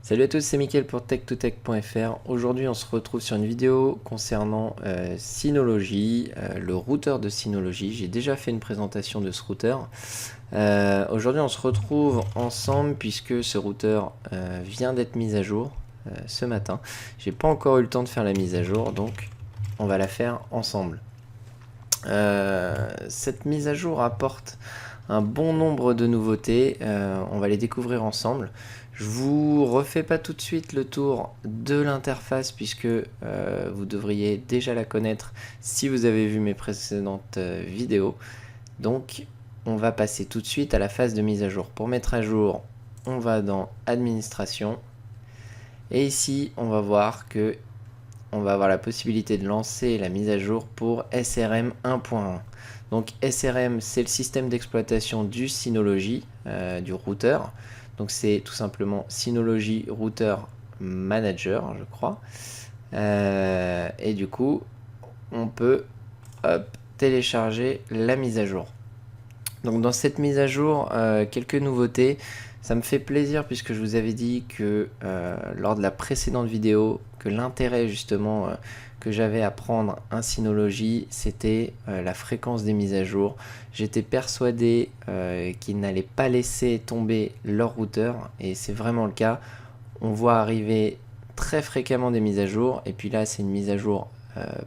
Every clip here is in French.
Salut à tous, c'est Mickaël pour tech2tech.fr. Aujourd'hui, on se retrouve sur une vidéo concernant Synology, le routeur de Synology. J'ai déjà fait une présentation de ce routeur. Aujourd'hui, on se retrouve ensemble puisque ce routeur vient d'être mis à jour ce matin. J'ai pas encore eu le temps de faire la mise à jour, donc on va la faire ensemble. Cette mise à jour apporte un bon nombre de nouveautés. On va les découvrir ensemble. Je vous refais pas tout de suite le tour de l'interface puisque vous devriez déjà la connaître si vous avez vu mes précédentes vidéos. Donc on va passer tout de suite à la phase de mise à jour. Pour mettre à jour, on va dans Administration et ici on va voir que on va avoir la possibilité de lancer la mise à jour pour SRM 1.1. Donc SRM, c'est le système d'exploitation du Synology, du routeur. Donc c'est tout simplement Synology Router Manager, je crois. Et du coup, on peut télécharger la mise à jour. Donc dans cette mise à jour, quelques nouveautés. Ça me fait plaisir puisque je vous avais dit que lors de la précédente vidéo, que l'intérêt justement que j'avais à prendre un Synology, c'était la fréquence des mises à jour. J'étais persuadé qu'ils n'allaient pas laisser tomber leur routeur et c'est vraiment le cas. On voit arriver très fréquemment des mises à jour et puis là c'est une mise à jour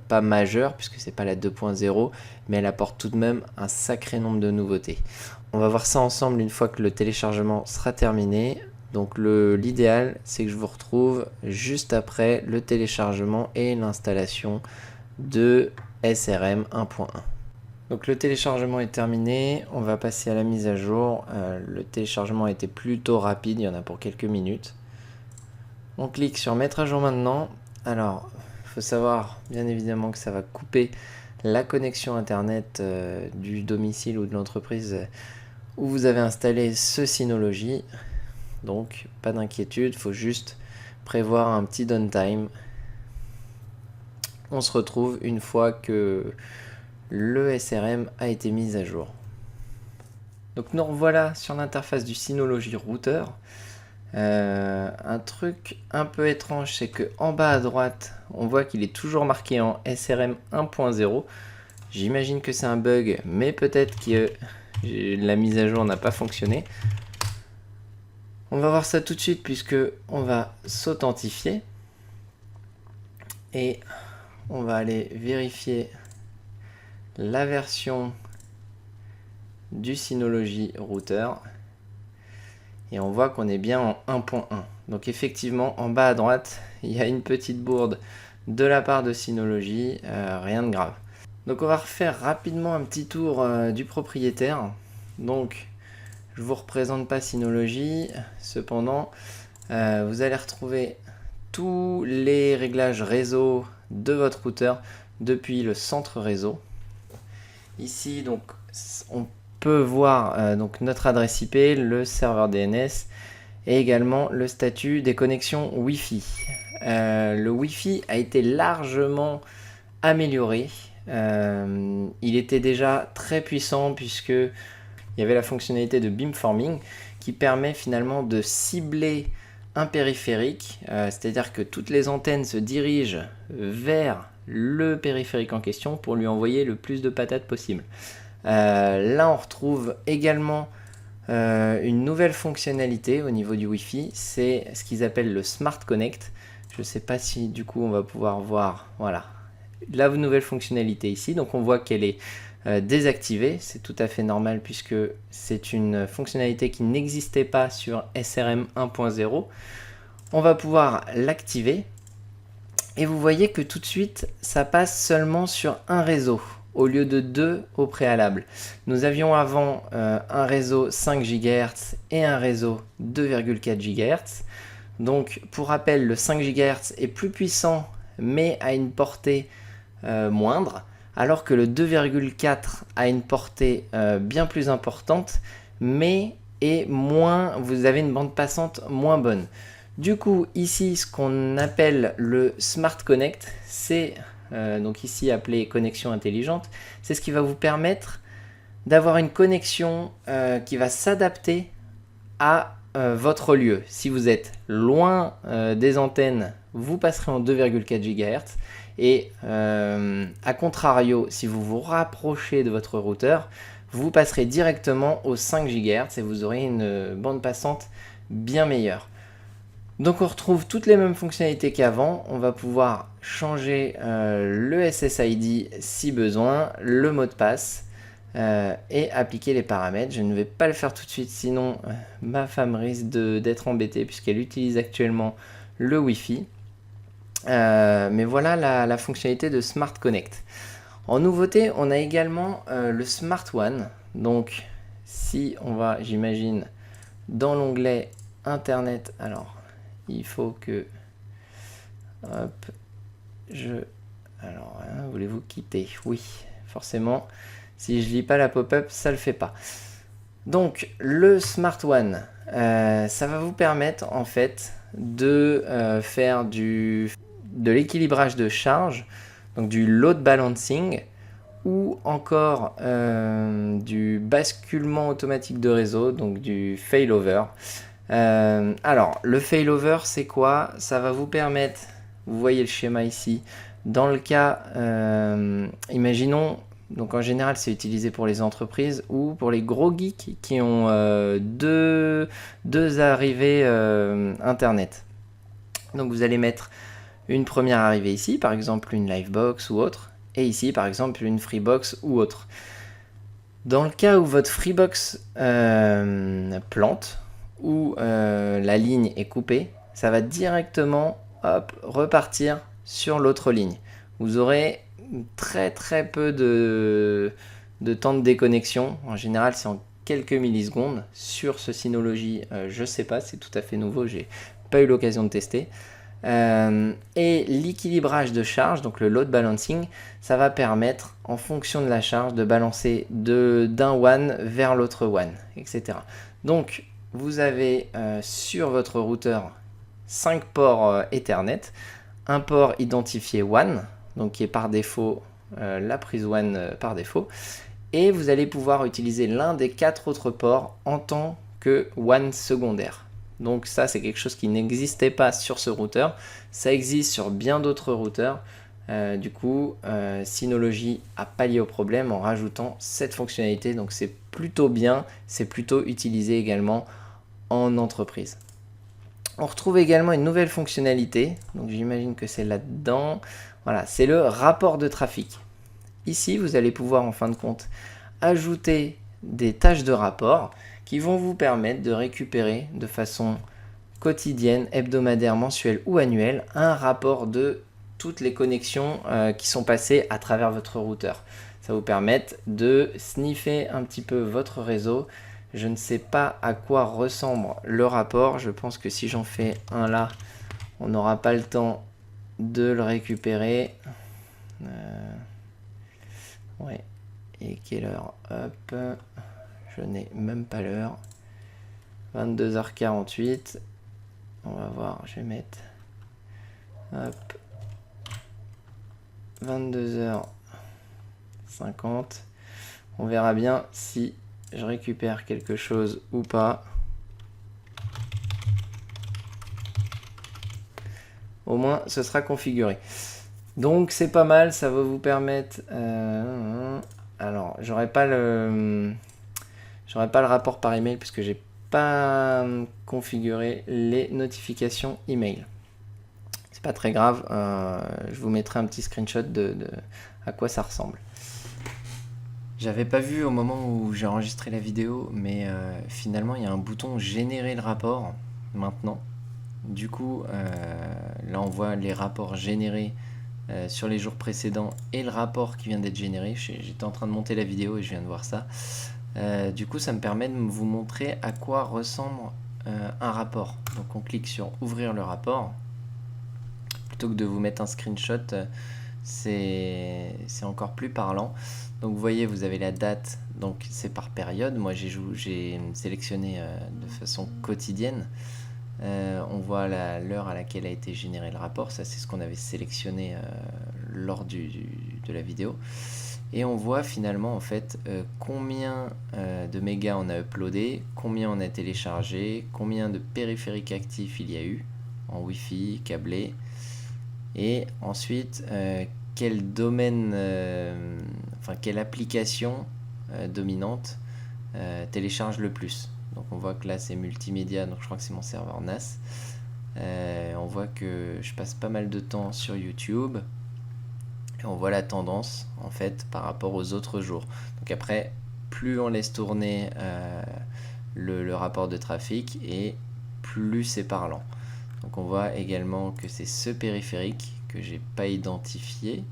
pas majeure puisque c'est pas la 2.0 mais elle apporte tout de même un sacré nombre de nouveautés. On va voir ça ensemble une fois que le téléchargement sera terminé. Donc l'idéal, c'est que je vous retrouve juste après le téléchargement et l'installation de SRM 1.1. Donc le téléchargement est terminé, on va passer à la mise à jour. Le téléchargement a été plutôt rapide, il y en a pour quelques minutes. On clique sur mettre à jour maintenant. Alors, il faut savoir bien évidemment que ça va couper la connexion internet du domicile ou de l'entreprise où vous avez installé ce Synology. Donc pas d'inquiétude, il faut juste prévoir un petit downtime. On se retrouve une fois que le SRM a été mis à jour. Donc nous revoilà sur l'interface du Synology Router. Un truc un peu étrange, c'est que en bas à droite, on voit qu'il est toujours marqué en SRM 1.0. J'imagine que c'est un bug, mais peut-être que la mise à jour n'a pas fonctionné. On va voir ça tout de suite puisque on va s'authentifier et on va aller vérifier la version du Synology Router et on voit qu'on est bien en 1.1. Donc effectivement en bas à droite il y a une petite bourde de la part de Synology, rien de grave. Donc on va refaire rapidement un petit tour du propriétaire. Donc je ne vous représente pas Synology, cependant vous allez retrouver tous les réglages réseau de votre routeur depuis le centre réseau. Ici donc on peut voir donc notre adresse IP, le serveur DNS et également le statut des connexions Wi-Fi. Le Wi-Fi a été largement amélioré. Il était déjà très puissant puisque il y avait la fonctionnalité de beamforming qui permet finalement de cibler un périphérique, c'est-à-dire que toutes les antennes se dirigent vers le périphérique en question pour lui envoyer le plus de patates possible. Là on retrouve également une nouvelle fonctionnalité au niveau du Wi-Fi, c'est ce qu'ils appellent le Smart Connect. Je ne sais pas si du coup on va pouvoir voir, voilà, la nouvelle fonctionnalité ici. Donc on voit qu'elle est désactivée, c'est tout à fait normal puisque c'est une fonctionnalité qui n'existait pas sur SRM 1.0. On va pouvoir l'activer et vous voyez que tout de suite ça passe seulement sur un réseau au lieu de deux au préalable. Nous avions avant un réseau 5 GHz et un réseau 2,4 GHz. Donc pour rappel, le 5 GHz est plus puissant mais à une portée moindre, alors que le 2,4 a une portée bien plus importante mais est moins, vous avez une bande passante moins bonne. Du coup ici ce qu'on appelle le Smart Connect, c'est donc ici appelé connexion intelligente, c'est ce qui va vous permettre d'avoir une connexion qui va s'adapter à votre lieu. Si vous êtes loin des antennes, vous passerez en 2,4 GHz. Et à contrario, si vous vous rapprochez de votre routeur, vous passerez directement aux 5 GHz et vous aurez une bande passante bien meilleure. Donc on retrouve toutes les mêmes fonctionnalités qu'avant. On va pouvoir changer le SSID si besoin, le mot de passe et appliquer les paramètres. Je ne vais pas le faire tout de suite, sinon ma femme risque d'être embêtée puisqu'elle utilise actuellement le Wi-Fi. Mais voilà la fonctionnalité de Smart Connect. En nouveauté, on a également le Smart One. Donc si on va, j'imagine, dans l'onglet Internet, alors il faut que hop, alors voulez-vous quitter? Oui, forcément, si je lis pas la pop-up, ça le fait pas. Donc le Smart One, ça va vous permettre en fait de faire de l'équilibrage de charge, donc du load balancing, ou encore du basculement automatique de réseau, donc du failover. Alors, le failover, c'est quoi? Ça va vous permettre, vous voyez le schéma ici, dans le cas, imaginons, donc en général c'est utilisé pour les entreprises ou pour les gros geeks qui ont deux arrivées internet. Donc vous allez mettre une première arrivée ici, par exemple une Livebox ou autre, et ici par exemple une Freebox ou autre. Dans le cas où votre Freebox plante, où la ligne est coupée, ça va directement repartir sur l'autre ligne. Vous aurez très peu de temps de déconnexion. En général, c'est en quelques millisecondes. Sur ce Synology, je ne sais pas, c'est tout à fait nouveau, j'ai pas eu l'occasion de tester. Et l'équilibrage de charge, donc le load balancing, ça va permettre en fonction de la charge de balancer d'un WAN vers l'autre WAN, etc. Donc vous avez sur votre routeur 5 ports Ethernet, un port identifié WAN, donc qui est par défaut la prise WAN par défaut, et vous allez pouvoir utiliser l'un des 4 autres ports en tant que WAN secondaire. Donc ça, c'est quelque chose qui n'existait pas sur ce routeur. Ça existe sur bien d'autres routeurs. Du coup, Synology a pallié au problème en rajoutant cette fonctionnalité. Donc c'est plutôt bien. C'est plutôt utilisé également en entreprise. On retrouve également une nouvelle fonctionnalité. Donc j'imagine que c'est là-dedans. Voilà, c'est le rapport de trafic. Ici, vous allez pouvoir en fin de compte ajouter des tâches de rapport qui vont vous permettre de récupérer de façon quotidienne, hebdomadaire, mensuelle ou annuelle un rapport de toutes les connexions qui sont passées à travers votre routeur. Ça vous permet de sniffer un petit peu votre réseau. Je ne sais pas à quoi ressemble le rapport. Je pense que si j'en fais un là, on n'aura pas le temps de le récupérer. Ouais. Et quelle heure? Hop. Je n'ai même pas l'heure. 22h48. On va voir, je vais mettre. Hop. 22h50. On verra bien si je récupère quelque chose ou pas. Au moins, ce sera configuré. Donc, c'est pas mal. Ça va vous permettre... alors, j'aurais pas le rapport par email puisque j'ai pas configuré les notifications email. C'est pas très grave, je vous mettrai un petit screenshot de à quoi ça ressemble. J'avais pas vu au moment où j'ai enregistré la vidéo, mais finalement il y a un bouton générer le rapport maintenant. Du coup, là on voit les rapports générés sur les jours précédents et le rapport qui vient d'être généré. J'étais en train de monter la vidéo et je viens de voir ça. Du coup, ça me permet de vous montrer à quoi ressemble un rapport. Donc on clique sur ouvrir le rapport. Plutôt que de vous mettre un screenshot, c'est encore plus parlant. Donc vous voyez, vous avez la date, donc c'est par période. Moi j'ai sélectionné de façon quotidienne. On voit l'heure à laquelle a été généré le rapport. Ça, c'est ce qu'on avait sélectionné lors de la vidéo. Et on voit finalement en fait combien de mégas on a uploadé, combien on a téléchargé, combien de périphériques actifs il y a eu en Wi-Fi, câblé, et ensuite quel domaine, quelle application dominante télécharge le plus. Donc on voit que là c'est multimédia, donc je crois que c'est mon serveur NAS. On voit que je passe pas mal de temps sur YouTube. Et on voit la tendance en fait par rapport aux autres jours. Donc après, plus on laisse tourner le rapport de trafic et plus c'est parlant. Donc on voit également que c'est ce périphérique que j'ai pas identifié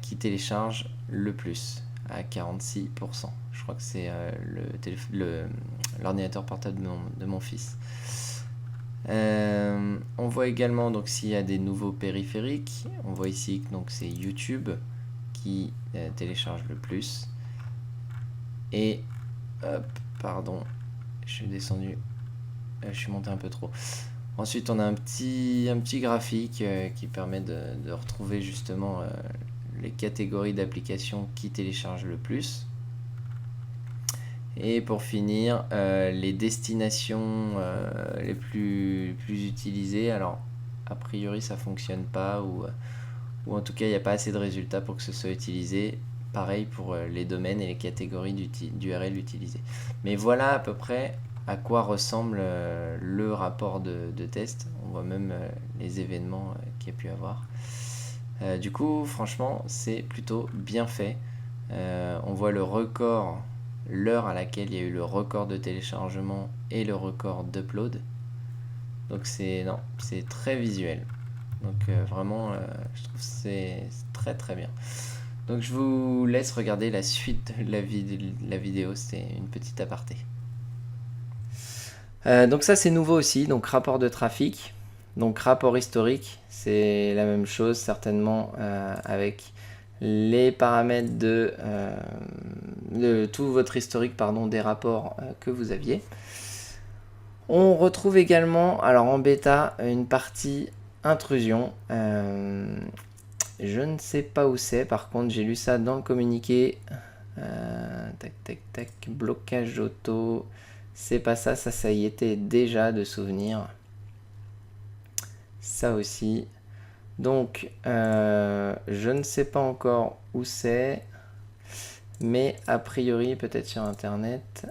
qui télécharge le plus à 46%. Je crois que c'est l'ordinateur portable de mon fils. On voit également donc s'il y a des nouveaux périphériques. On voit ici que donc c'est YouTube qui télécharge le plus. Et hop, pardon, je suis descendu, je suis monté un peu trop. Ensuite, on a un petit graphique qui permet de retrouver justement les catégories d'applications qui téléchargent le plus. Et pour finir, les destinations les plus utilisées. Alors, a priori, ça ne fonctionne pas ou en tout cas, il n'y a pas assez de résultats pour que ce soit utilisé. Pareil pour les domaines et les catégories d'URL utilisées. Mais voilà à peu près à quoi ressemble le rapport de test. On voit même les événements qu'il y a pu avoir. Du coup, franchement, c'est plutôt bien fait. On voit le record, l'heure à laquelle il y a eu le record de téléchargement et le record d'upload. Donc c'est très visuel. Donc vraiment, je trouve que c'est très très bien. Donc je vous laisse regarder la suite de la vidéo, c'est une petite aparté. Donc ça c'est nouveau aussi, donc rapport de trafic, donc rapport historique, c'est la même chose certainement avec les paramètres de tout votre historique des rapports que vous aviez. On retrouve également, alors en bêta, une partie intrusion. Je ne sais pas où c'est, par contre j'ai lu ça dans le communiqué. Blocage auto, c'est pas ça, ça y était déjà de souvenir. Ça aussi. Donc je ne sais pas encore où c'est, mais a priori peut-être sur internet.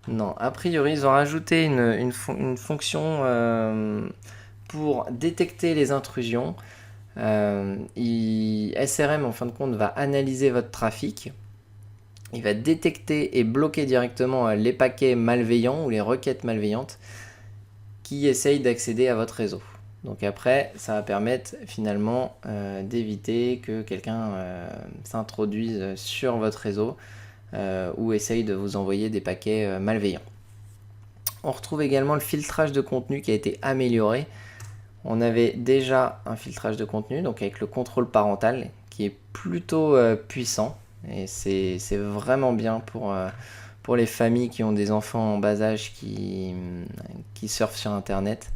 Non, a priori ils ont rajouté une fonction pour détecter les intrusions. SRM en fin de compte va analyser votre trafic. Il va détecter et bloquer directement les paquets malveillants ou les requêtes malveillantes qui essayent d'accéder à votre réseau. Donc après, ça va permettre finalement d'éviter que quelqu'un s'introduise sur votre réseau ou essaye de vous envoyer des paquets malveillants. On retrouve également le filtrage de contenu qui a été amélioré. On avait déjà un filtrage de contenu, donc avec le contrôle parental, qui est plutôt puissant. Et c'est vraiment bien pour les familles qui ont des enfants en bas âge qui surfent sur Internet.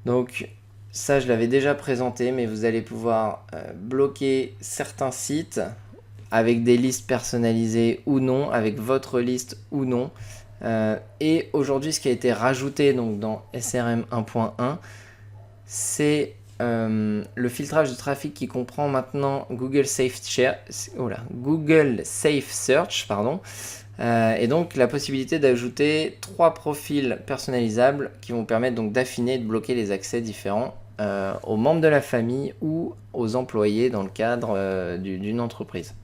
Donc ça, je l'avais déjà présenté, mais vous allez pouvoir bloquer certains sites avec des listes personnalisées ou non, avec votre liste ou non. Et aujourd'hui, ce qui a été rajouté donc, dans SRM 1.1, c'est le filtrage de trafic qui comprend maintenant Google Safe Search, et donc la possibilité d'ajouter 3 profils personnalisables qui vont permettre donc d'affiner et de bloquer les accès différents aux membres de la famille ou aux employés dans le cadre d'une entreprise.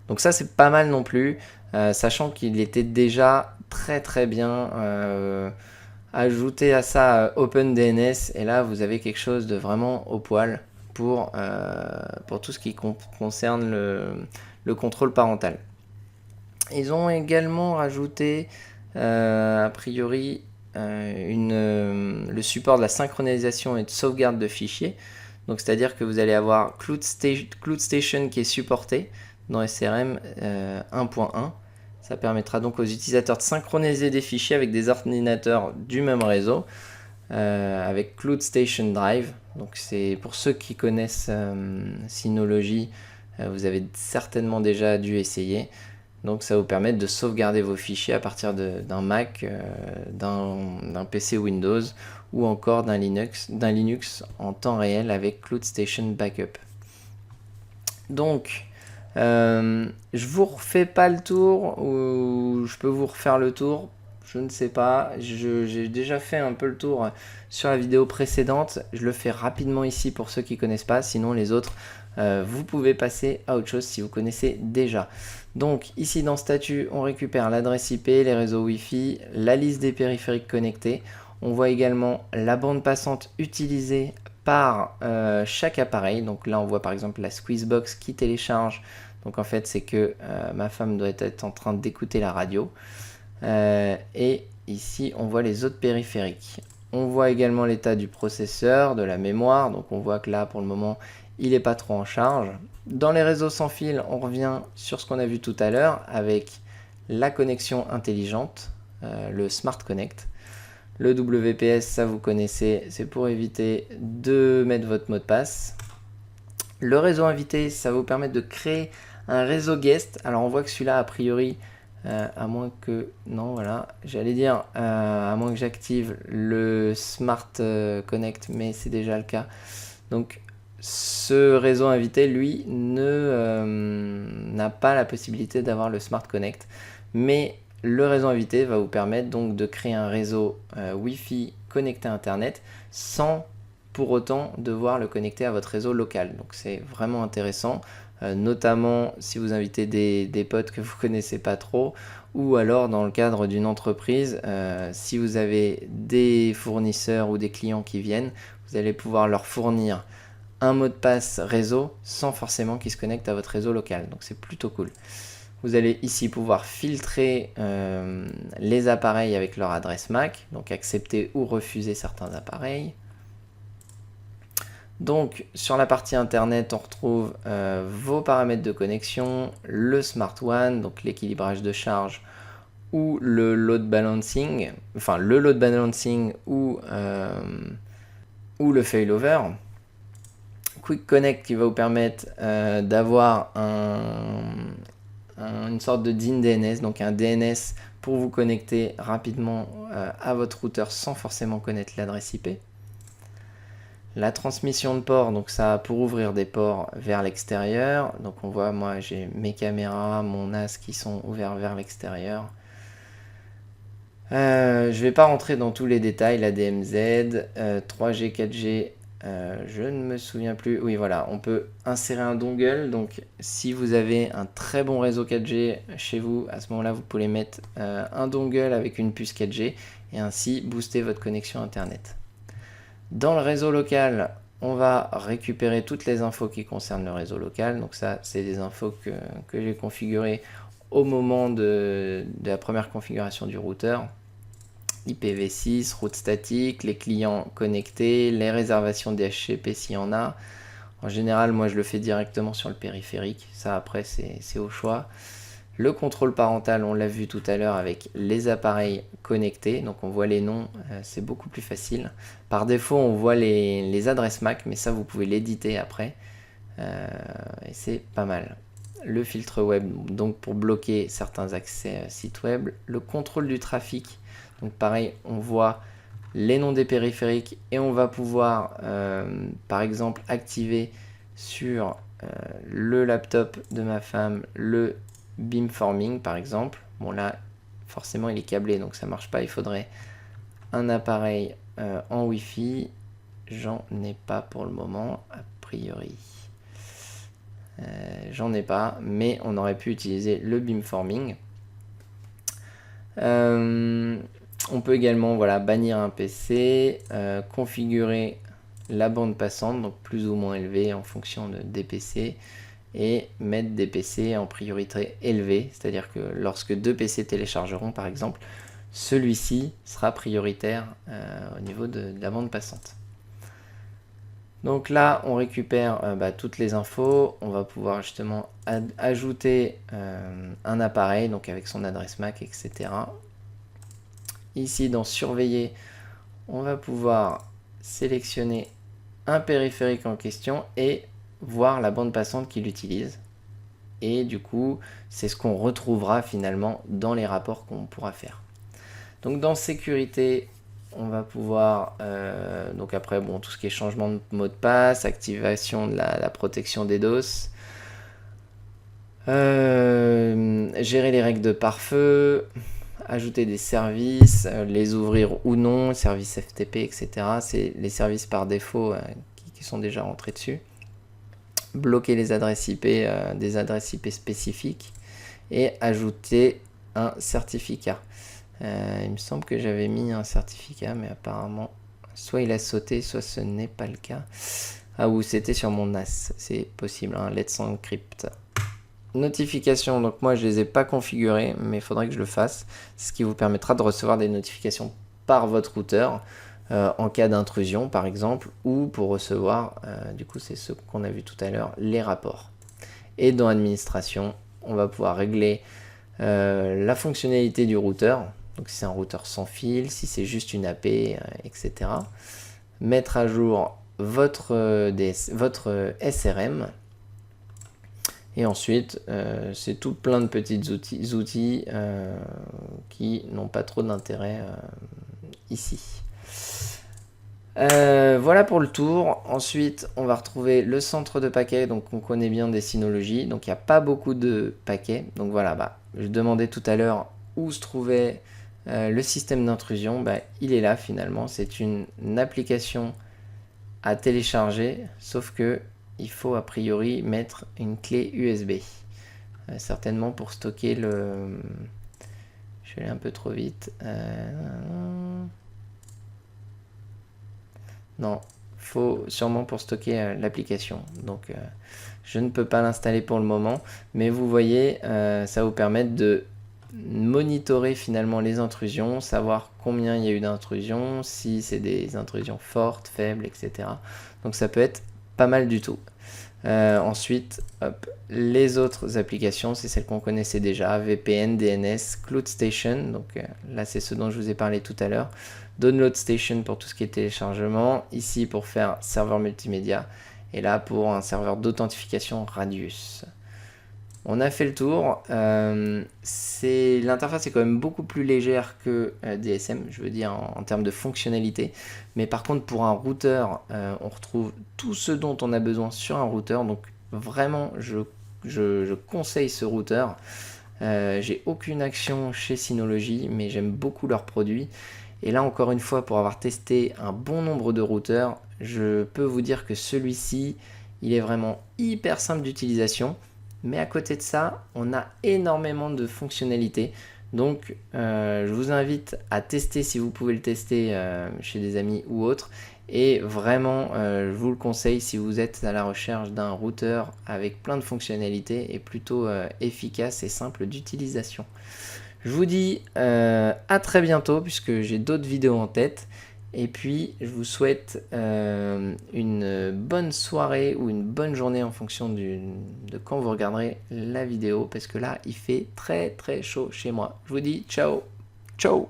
Donc ça c'est pas mal non plus, sachant qu'il était déjà très très bien ajouté à ça OpenDNS, et là vous avez quelque chose de vraiment au poil pour tout ce qui concerne le contrôle parental. Ils ont également rajouté a priori le support de la synchronisation et de sauvegarde de fichiers. Donc c'est-à-dire que vous allez avoir Cloud Station qui est supporté dans SRM 1.1. Ça permettra donc aux utilisateurs de synchroniser des fichiers avec des ordinateurs du même réseau. avec Cloud Station Drive. Donc c'est pour ceux qui connaissent Synology, vous avez certainement déjà dû essayer. Donc ça va vous permettre de sauvegarder vos fichiers à partir d'un Mac, d'un PC Windows ou encore d'un Linux en temps réel avec Cloud Station Backup. Donc je vous refais pas le tour, ou je peux vous refaire le tour, je ne sais pas. J'ai déjà fait un peu le tour sur la vidéo précédente. Je le fais rapidement ici pour ceux qui ne connaissent pas. Sinon les autres, vous pouvez passer à autre chose si vous connaissez déjà. Donc ici dans Statut, on récupère l'adresse IP, les réseaux Wi-Fi, la liste des périphériques connectés. On voit également la bande passante utilisée par chaque appareil. Donc là on voit par exemple la Squeezebox qui télécharge. Donc en fait c'est que ma femme doit être en train d'écouter la radio. Et ici on voit les autres périphériques. On voit également l'état du processeur, de la mémoire. Donc on voit que là pour le moment il n'est pas trop en charge. Dans les réseaux sans fil, on revient sur ce qu'on a vu tout à l'heure avec la connexion intelligente, le Smart Connect. Le WPS, ça vous connaissez, c'est pour éviter de mettre votre mot de passe. Le réseau invité, ça va vous permettre de créer un réseau guest. Alors on voit que celui-là, a priori, à moins que... Non, voilà, j'allais dire, à moins que j'active le Smart Connect, mais c'est déjà le cas. Donc ce réseau invité, lui, n'a pas la possibilité d'avoir le Smart Connect. Mais le réseau invité va vous permettre donc de créer un réseau Wi-Fi connecté à Internet sans pour autant devoir le connecter à votre réseau local. Donc c'est vraiment intéressant, notamment si vous invitez des potes que vous ne connaissez pas trop, ou alors dans le cadre d'une entreprise, si vous avez des fournisseurs ou des clients qui viennent, vous allez pouvoir leur fournir un mot de passe réseau sans forcément qu'ils se connectent à votre réseau local. Donc c'est plutôt cool. Vous allez ici pouvoir filtrer les appareils avec leur adresse MAC, donc accepter ou refuser certains appareils. Donc sur la partie internet, on retrouve vos paramètres de connexion, le Smart WAN, donc l'équilibrage de charge ou le load balancing, enfin le load balancing ou le failover. Quick Connect qui va vous permettre d'avoir une sorte de DIN DNS, donc un DNS pour vous connecter rapidement à votre routeur sans forcément connaître l'adresse IP. La transmission de ports, donc ça pour ouvrir des ports vers l'extérieur. Donc on voit, moi j'ai mes caméras, mon NAS qui sont ouverts vers l'extérieur. Je ne vais pas rentrer dans tous les détails, la DMZ, 3G, 4G, je ne me souviens plus. Oui voilà, on peut insérer un dongle. Donc si vous avez un très bon réseau 4G chez vous, à ce moment-là vous pouvez mettre un dongle avec une puce 4G et ainsi booster votre connexion internet. Dans le réseau local, on va récupérer toutes les infos qui concernent le réseau local. Donc ça, c'est des infos que j'ai configurées au moment de la première configuration du routeur. IPv6, route statique, les clients connectés, les réservations DHCP s'il y en a. En général, moi je le fais directement sur le périphérique. Ça après, c'est au choix. Le contrôle parental, on l'a vu tout à l'heure avec les appareils connectés. Donc on voit les noms, c'est beaucoup plus facile. Par défaut, on voit les adresses MAC, mais ça vous pouvez l'éditer après. Et c'est pas mal. Le filtre web, donc pour bloquer certains accès sites web. Le contrôle du trafic, donc pareil, on voit les noms des périphériques et on va pouvoir, par exemple, activer sur le laptop de ma femme le beamforming par exemple. Bon là forcément il est câblé donc ça marche pas, il faudrait un appareil en Wi-Fi. J'en ai pas pour le moment a priori. J'en ai pas, mais on aurait pu utiliser le beamforming. On peut également voilà, bannir un PC, configurer la bande passante, donc plus ou moins élevée en fonction des PC, et mettre des PC en priorité élevée, c'est-à-dire que lorsque deux PC téléchargeront par exemple, celui-ci sera prioritaire au niveau de la bande passante. Donc là on récupère toutes les infos, on va pouvoir justement ajouter un appareil donc avec son adresse MAC, etc. Ici dans surveiller, on va pouvoir sélectionner un périphérique en question et voir la bande passante qu'il utilise. Et du coup, c'est ce qu'on retrouvera finalement dans les rapports qu'on pourra faire. Donc dans sécurité, on va pouvoir, donc après, bon, tout ce qui est changement de mot de passe, activation de la protection des DOS, gérer les règles de pare-feu, ajouter des services, les ouvrir ou non, services FTP, etc. C'est les services par défaut qui sont déjà rentrés dessus. Bloquer les adresses IP, des adresses IP spécifiques et ajouter un certificat. Il me semble que j'avais mis un certificat, mais apparemment, soit il a sauté, soit ce n'est pas le cas. Ah, ou c'était sur mon NAS, c'est possible, hein, Let's Encrypt. Notifications, donc moi je les ai pas configurées, mais il faudrait que je le fasse. C'est ce qui vous permettra de recevoir des notifications par votre routeur, en cas d'intrusion par exemple, ou pour recevoir, du coup c'est ce qu'on a vu tout à l'heure, les rapports. Et dans administration, on va pouvoir régler la fonctionnalité du routeur. Donc si c'est un routeur sans fil, si c'est juste une AP, etc. Mettre à jour votre SRM. Et ensuite, c'est tout plein de petits outils qui n'ont pas trop d'intérêt ici. Voilà pour le tour. Ensuite, on va retrouver le centre de paquets. Donc, on connaît bien des Synology. Donc, il n'y a pas beaucoup de paquets. Donc, voilà, je demandais tout à l'heure où se trouvait le système d'intrusion. Il est là finalement. C'est une application à télécharger. Sauf que il faut a priori mettre une clé USB. Certainement pour stocker le... Je vais aller un peu trop vite. Non, faut sûrement pour stocker l'application. Donc je ne peux pas l'installer pour le moment. Mais vous voyez, ça vous permet de monitorer finalement les intrusions, savoir combien il y a eu d'intrusions, si c'est des intrusions fortes, faibles, etc. Donc ça peut être pas mal du tout. Ensuite, hop, les autres applications, c'est celles qu'on connaissait déjà, VPN, DNS, Cloud Station, donc là c'est ce dont je vous ai parlé tout à l'heure, Download Station pour tout ce qui est téléchargement, ici pour faire serveur multimédia, et là pour un serveur d'authentification Radius. On a fait le tour, l'interface est quand même beaucoup plus légère que DSM, je veux dire en termes de fonctionnalité, mais par contre pour un routeur, on retrouve tout ce dont on a besoin sur un routeur, donc vraiment je conseille ce routeur. J'ai aucune action chez Synology, mais j'aime beaucoup leurs produits, et là encore une fois, pour avoir testé un bon nombre de routeurs, je peux vous dire que celui-ci, il est vraiment hyper simple d'utilisation. Mais à côté de ça, on a énormément de fonctionnalités. Donc, je vous invite à tester si vous pouvez le tester chez des amis ou autres. Et vraiment, je vous le conseille si vous êtes à la recherche d'un routeur avec plein de fonctionnalités et plutôt efficace et simple d'utilisation. Je vous dis à très bientôt puisque j'ai d'autres vidéos en tête. Et puis, je vous souhaite une bonne soirée ou une bonne journée en fonction de quand vous regarderez la vidéo. Parce que là, il fait très très chaud chez moi. Je vous dis ciao, ciao.